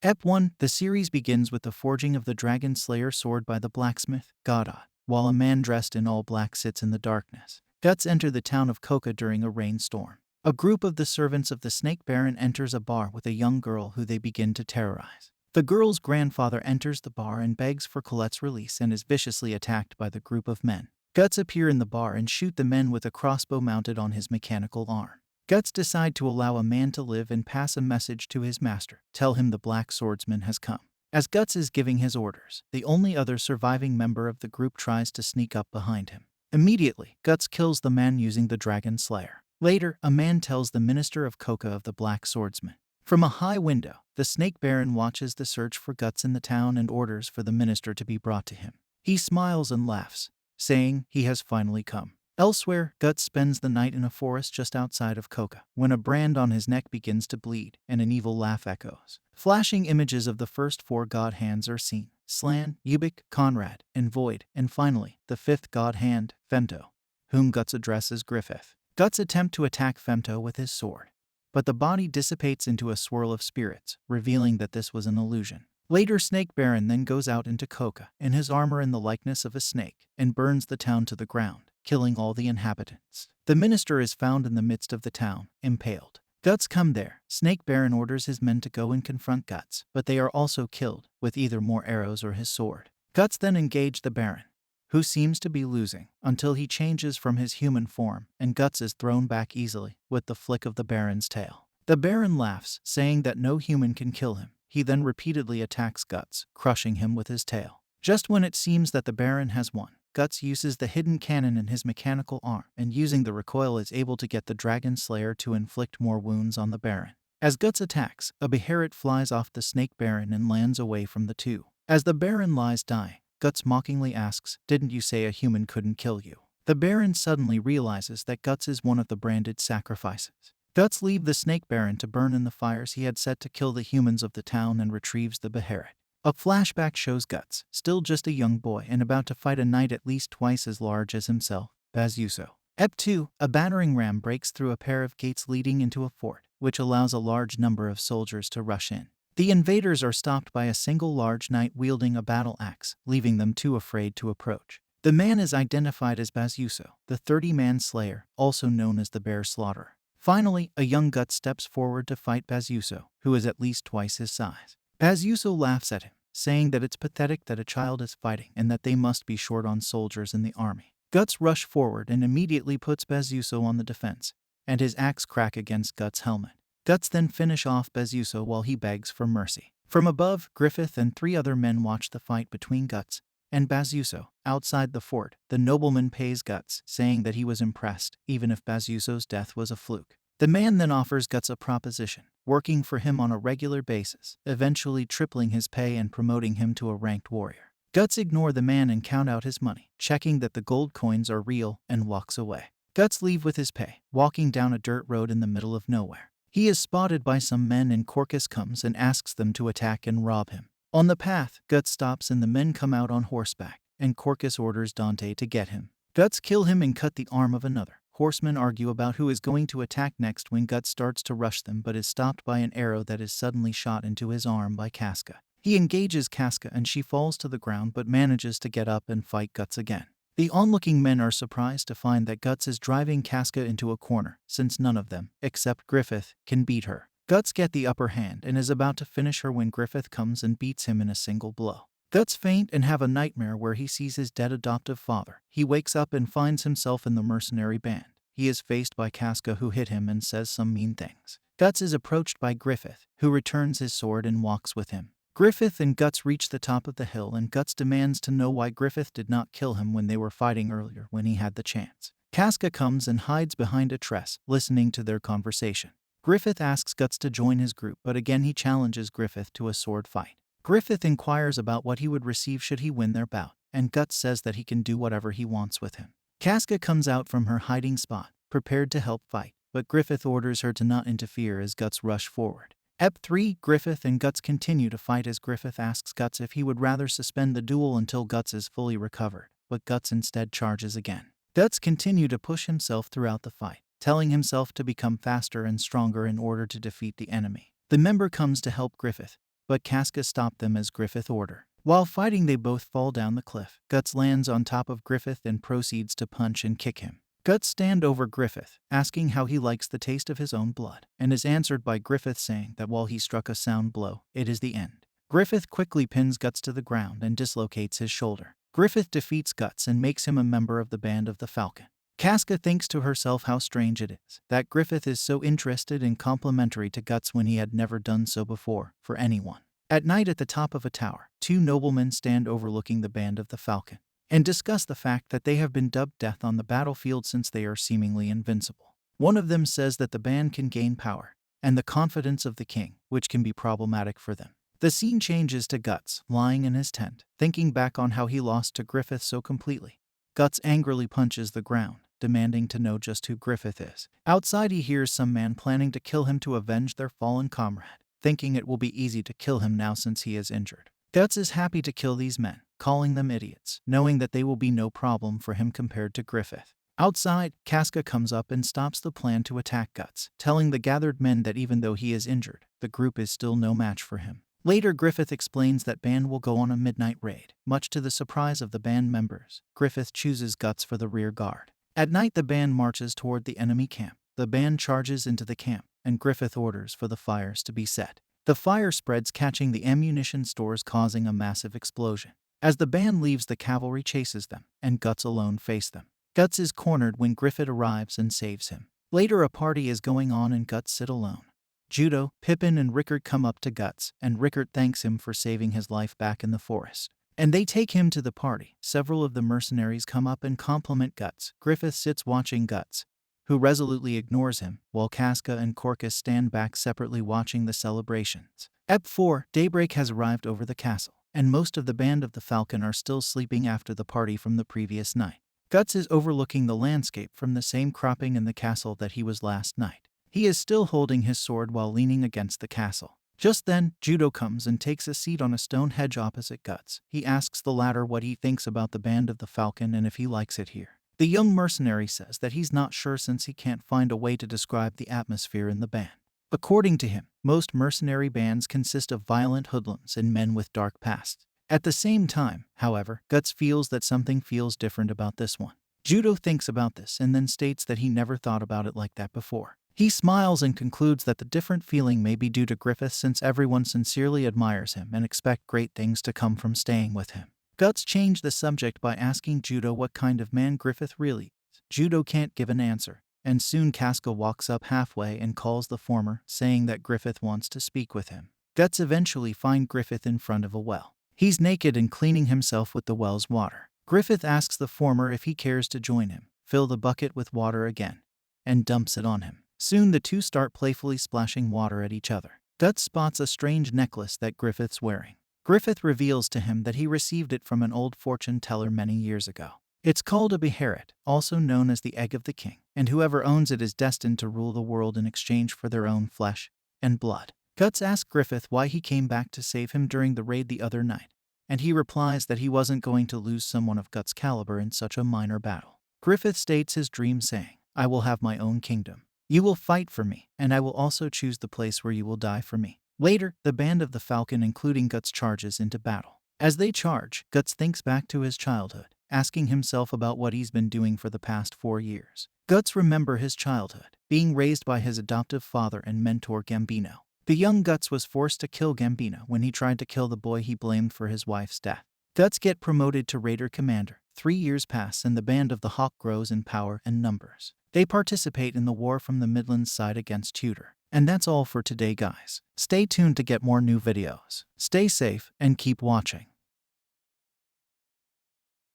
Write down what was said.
Ep 1. The series begins with the forging of the Dragon Slayer sword by the blacksmith, Godot, while a man dressed in all black sits in the darkness. Guts enter the town of Koka during a rainstorm. A group of the servants of the Snake Baron enters a bar with a young girl who they begin to terrorize. The girl's grandfather enters the bar and begs for Colette's release and is viciously attacked by the group of men. Guts appear in the bar and shoot the men with a crossbow mounted on his mechanical arm. Guts decide to allow a man to live and pass a message to his master, tell him the black swordsman has come. As Guts is giving his orders, the only other surviving member of the group tries to sneak up behind him. Immediately, Guts kills the man using the Dragon Slayer. Later, a man tells the minister of Koka of the black swordsman. From a high window, the Snake Baron watches the search for Guts in the town and orders for the minister to be brought to him. He smiles and laughs, saying he has finally come. Elsewhere, Guts spends the night in a forest just outside of Koka, when a brand on his neck begins to bleed, and an evil laugh echoes. Flashing images of the first 4 god hands are seen: Slan, Ubik, Conrad, and Void, and finally, the 5th god hand, Femto, whom Guts addresses Griffith. Guts attempt to attack Femto with his sword, but the body dissipates into a swirl of spirits, revealing that this was an illusion. Later, Snake Baron then goes out into Koka, in his armor in the likeness of a snake, and burns the town to the ground, killing all the inhabitants. The minister is found in the midst of the town, impaled. Guts come there. Snake Baron orders his men to go and confront Guts, but they are also killed, with either more arrows or his sword. Guts then engage the Baron, who seems to be losing, until he changes from his human form, and Guts is thrown back easily, with the flick of the Baron's tail. The Baron laughs, saying that no human can kill him. He then repeatedly attacks Guts, crushing him with his tail. Just when it seems that the Baron has won, Guts uses the hidden cannon in his mechanical arm, and using the recoil is able to get the Dragon Slayer to inflict more wounds on the Baron. As Guts attacks, a Beherit flies off the Snake Baron and lands away from the two. As the Baron lies dying, Guts mockingly asks, "Didn't you say a human couldn't kill you?" The Baron suddenly realizes that Guts is one of the branded sacrifices. Guts leaves the Snake Baron to burn in the fires he had set to kill the humans of the town and retrieves the Beherit. A flashback shows Guts, still just a young boy and about to fight a knight at least twice as large as himself, Bazuso. Ep 2. A battering ram breaks through a pair of gates leading into a fort, which allows a large number of soldiers to rush in. The invaders are stopped by a single large knight wielding a battle axe, leaving them too afraid to approach. The man is identified as Bazuso, the 30-man slayer, also known as the Bear Slaughterer. Finally, a young Guts steps forward to fight Bazuso, who is at least twice his size. Bazuso laughs at him, saying that it's pathetic that a child is fighting and that they must be short on soldiers in the army. Guts rush forward and immediately puts Bazuso on the defense, and his axe crack against Guts' helmet. Guts then finish off Bazuso while he begs for mercy. From above, Griffith and 3 other men watch the fight between Guts and Bazuso. Outside the fort, the nobleman pays Guts, saying that he was impressed, even if Bazuso's death was a fluke. The man then offers Guts a proposition, working for him on a regular basis, eventually tripling his pay and promoting him to a ranked warrior. Guts ignores the man and count out his money, checking that the gold coins are real, and walks away. Guts leaves with his pay, walking down a dirt road in the middle of nowhere. He is spotted by some men and Corcus comes and asks them to attack and rob him. On the path, Guts stops and the men come out on horseback, and Corcus orders Dante to get him. Guts kill him and cut the arm of another. Horsemen argue about who is going to attack next when Guts starts to rush them but is stopped by an arrow that is suddenly shot into his arm by Casca. He engages Casca and she falls to the ground but manages to get up and fight Guts again. The onlooking men are surprised to find that Guts is driving Casca into a corner, since none of them, except Griffith, can beat her. Guts gets the upper hand and is about to finish her when Griffith comes and beats him in a single blow. Guts faint and have a nightmare where he sees his dead adoptive father. He wakes up and finds himself in the mercenary band. He is faced by Casca, who hit him and says some mean things. Guts is approached by Griffith, who returns his sword and walks with him. Griffith and Guts reach the top of the hill and Guts demands to know why Griffith did not kill him when they were fighting earlier when he had the chance. Casca comes and hides behind a tress, listening to their conversation. Griffith asks Guts to join his group, but again he challenges Griffith to a sword fight. Griffith inquires about what he would receive should he win their bout, and Guts says that he can do whatever he wants with him. Casca comes out from her hiding spot, prepared to help fight, but Griffith orders her to not interfere as Guts rush forward. Ep 3. Griffith and Guts continue to fight as Griffith asks Guts if he would rather suspend the duel until Guts is fully recovered, but Guts instead charges again. Guts continues to push himself throughout the fight, telling himself to become faster and stronger in order to defeat the enemy. The member comes to help Griffith, but Casca stopped them as Griffith ordered. While fighting, they both fall down the cliff. Guts lands on top of Griffith and proceeds to punch and kick him. Guts stand over Griffith, asking how he likes the taste of his own blood, and is answered by Griffith saying that while he struck a sound blow, it is the end. Griffith quickly pins Guts to the ground and dislocates his shoulder. Griffith defeats Guts and makes him a member of the Band of the Falcon. Casca thinks to herself how strange it is that Griffith is so interested and complimentary to Guts when he had never done so before for anyone. At night at the top of a tower, two noblemen stand overlooking the Band of the Falcon and discuss the fact that they have been dubbed death on the battlefield since they are seemingly invincible. One of them says that the band can gain power and the confidence of the king, which can be problematic for them. The scene changes to Guts lying in his tent, thinking back on how he lost to Griffith so completely. Guts angrily punches the ground, demanding to know just who Griffith is. Outside, he hears some man planning to kill him to avenge their fallen comrade, thinking it will be easy to kill him now since he is injured. Guts is happy to kill these men, calling them idiots, knowing that they will be no problem for him compared to Griffith. Outside, Casca comes up and stops the plan to attack Guts, telling the gathered men that even though he is injured, the group is still no match for him. Later, Griffith explains that band will go on a midnight raid. Much to the surprise of the band members, Griffith chooses Guts for the rear guard. At night, the band marches toward the enemy camp. The band charges into the camp, and Griffith orders for the fires to be set. The fire spreads, catching the ammunition stores, causing a massive explosion. As the band leaves, the cavalry chases them, and Guts alone face them. Guts is cornered when Griffith arrives and saves him. Later, a party is going on and Guts sit alone. Judo, Pippin, and Rickard come up to Guts, and Rickard thanks him for saving his life back in the forest. And they take him to the party. Several of the mercenaries come up and compliment Guts. Griffith sits watching Guts, who resolutely ignores him, while Casca and Corcus stand back separately watching the celebrations. Ep 4, daybreak has arrived over the castle, and most of the Band of the Falcon are still sleeping after the party from the previous night. Guts is overlooking the landscape from the same cropping in the castle that he was last night. He is still holding his sword while leaning against the castle. Just then, Judo comes and takes a seat on a stone hedge opposite Guts. He asks the latter what he thinks about the Band of the Falcon and if he likes it here. The young mercenary says that he's not sure since he can't find a way to describe the atmosphere in the band. According to him, most mercenary bands consist of violent hoodlums and men with dark pasts. At the same time, however, Guts feels that something feels different about this one. Judo thinks about this and then states that he never thought about it like that before. He smiles and concludes that the different feeling may be due to Griffith since everyone sincerely admires him and expect great things to come from staying with him. Guts changed the subject by asking Judo what kind of man Griffith really is. Judo can't give an answer, and soon Casca walks up halfway and calls the former, saying that Griffith wants to speak with him. Guts eventually finds Griffith in front of a well. He's naked and cleaning himself with the well's water. Griffith asks the former if he cares to join him, fill the bucket with water again, and dumps it on him. Soon the two start playfully splashing water at each other. Guts spots a strange necklace that Griffith's wearing. Griffith reveals to him that he received it from an old fortune teller many years ago. It's called a beherit, also known as the egg of the king, and whoever owns it is destined to rule the world in exchange for their own flesh and blood. Guts asks Griffith why he came back to save him during the raid the other night, and he replies that he wasn't going to lose someone of Guts' caliber in such a minor battle. Griffith states his dream, saying, "I will have my own kingdom. You will fight for me, and I will also choose the place where you will die for me." Later, the Band of the Falcon, including Guts, charges into battle. As they charge, Guts thinks back to his childhood, asking himself about what he's been doing for the past 4 years. Guts remembers his childhood, being raised by his adoptive father and mentor Gambino. The young Guts was forced to kill Gambino when he tried to kill the boy he blamed for his wife's death. Guts gets promoted to Raider Commander. 3 years pass and the Band of the Hawk grows in power and numbers. They participate in the war from the Midlands side against Tudor. And that's all for today, guys. Stay tuned to get more new videos. Stay safe and keep watching.